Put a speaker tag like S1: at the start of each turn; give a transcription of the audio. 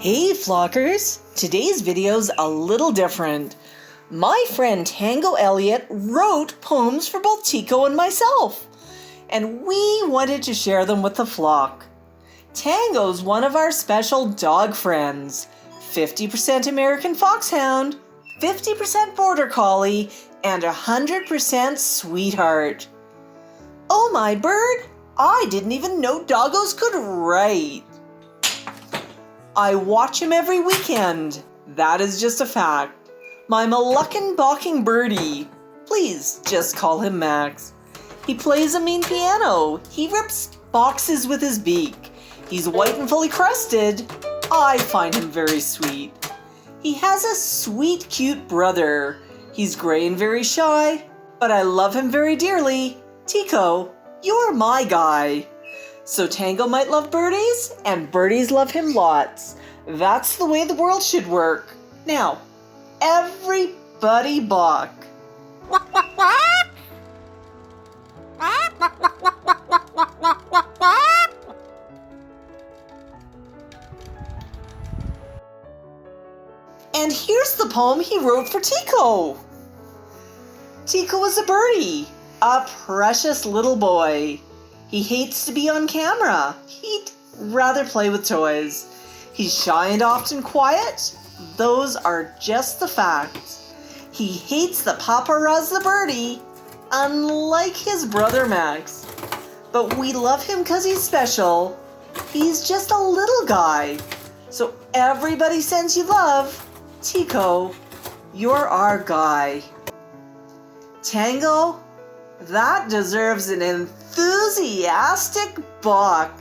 S1: Hey flockers! Today's video's a little different. My friend Tango Elliot wrote poems for both Tycho and myself, and we wanted to share them with the flock. Tango's one of our special dog friends, 50% American Foxhound, 50% Border Collie, and 100% Sweetheart. Oh my bird! I didn't even know doggos could write. I watch him every weekend. That is just a fact. My Moluccan bokking birdie. Please just call him Max. He plays a mean piano. He rips boxes with his beak. He's white and fully crusted. I find him very sweet. He has a sweet, cute brother. He's gray and very shy, but I love him very dearly. Tycho, you're my guy. So Tango might love birdies, and birdies love him lots. That's the way the world should work. Now, everybody balk. And here's the poem he wrote for Tycho. Tycho is a birdie, a precious little boy. He hates to be on camera. He'd rather play with toys. He's shy and often quiet. Those are just the facts. He hates the paparazzi birdie, unlike his brother Max. But we love him because he's special. He's just a little guy. So everybody sends you love. Tycho, you're our guy. Tango, that deserves an enthusiastic balk.